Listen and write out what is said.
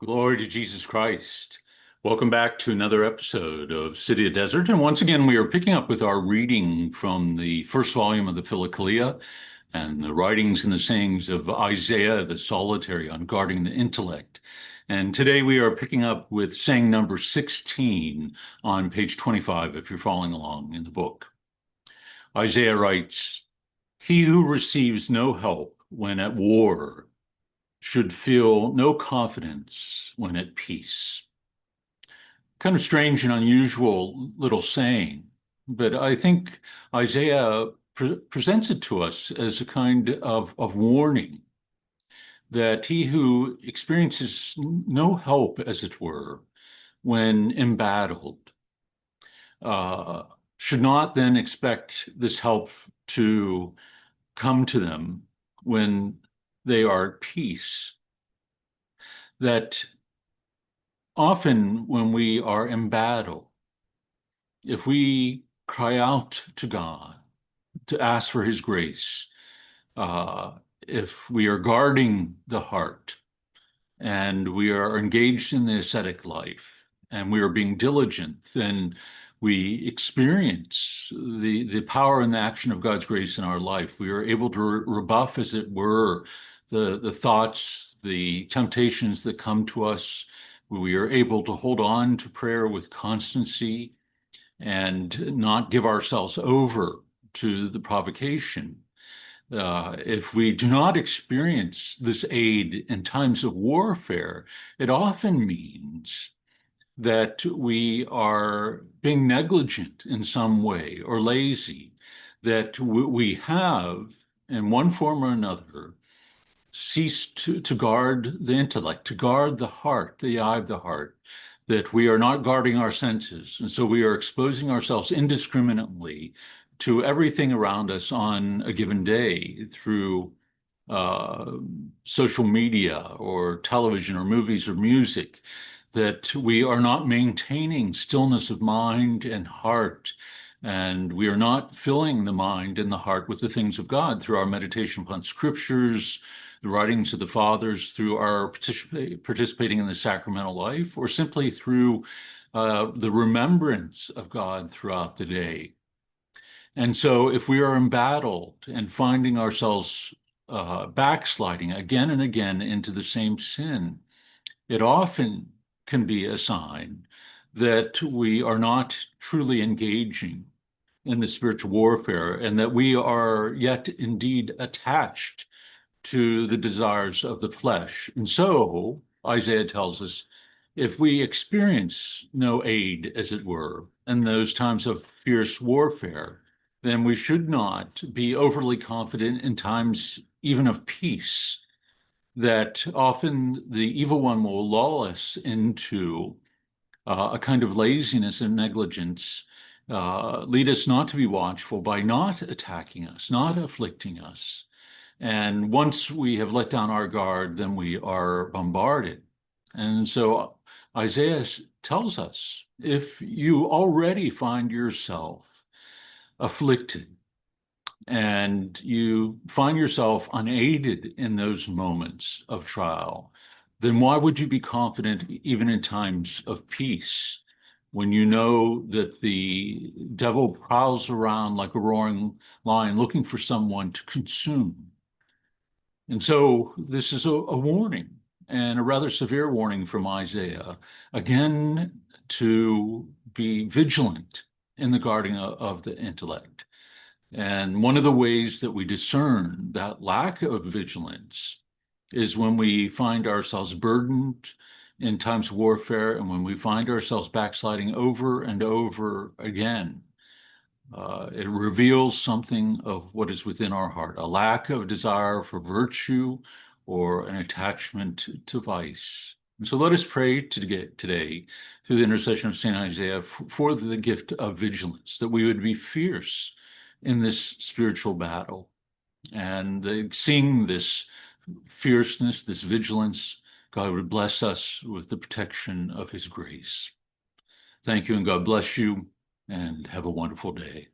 Glory to Jesus Christ. Welcome back to another episode of City of Desert. And once again, we are picking up with our reading from the first volume of the Philokalia and the writings and the sayings of Isaiah the Solitary on guarding the intellect. And today we are picking up with saying number 16 on page 25, if you're following along in the book. Isaiah writes, "He who receives no help when at war should feel no confidence when at peace." Kind of strange and unusual little saying, but I think Isaiah presents it to us as a kind of warning that he who experiences no help, as it were, when embattled, uh, should not then expect this help to come to them when they are at peace. That often when we are in battle, if we cry out to God to ask for his grace, uh, if we are guarding the heart and we are engaged in the ascetic life and we are being diligent, then we experience the power and the action of God's grace in our life. We are able to rebuff, as it were, the thoughts, the temptations that come to us. We are able to hold on to prayer with constancy and not give ourselves over to the provocation. If we do not experience this aid in times of warfare, it often means that we are being negligent in some way or lazy, that we have, in one form or another, ceased to guard the intellect, to guard the heart, the eye of the heart, that we are not guarding our senses. And so we are exposing ourselves indiscriminately to everything around us on a given day through uh, social media or television or movies or music, that we are not maintaining stillness of mind and heart. And we are not filling the mind and the heart with the things of God through our meditation upon scriptures, the writings of the fathers, through our participating in the sacramental life, or simply through the remembrance of God throughout the day. And so if we are embattled and finding ourselves backsliding again and again into the same sin, it often can be a sign that we are not truly engaging in the spiritual warfare and that we are yet indeed attached to the desires of the flesh. And so Isaiah tells us, if we experience no aid, as it were, in those times of fierce warfare, then we should not be overly confident in times even of peace, that often the evil one will lull us into a kind of laziness and negligence, lead us not to be watchful by not attacking us, not afflicting us. And once we have let down our guard, then we are bombarded. And so Isaiah tells us, if you already find yourself afflicted and you find yourself unaided in those moments of trial, then why would you be confident even in times of peace when you know that the devil prowls around like a roaring lion looking for someone to consume? And so this is a warning, and a rather severe warning from Isaiah, again, to be vigilant in the guarding of the intellect. And one of the ways that we discern that lack of vigilance is when we find ourselves burdened in times of warfare and when we find ourselves backsliding over and over again. It reveals something of what is within our heart, a lack of desire for virtue or an attachment to vice. And so let us pray today through the intercession of St. Isaiah for the gift of vigilance, that we would be fierce in this spiritual battle. And seeing this fierceness, this vigilance, God would bless us with the protection of his grace. Thank you, and God bless you, and have a wonderful day.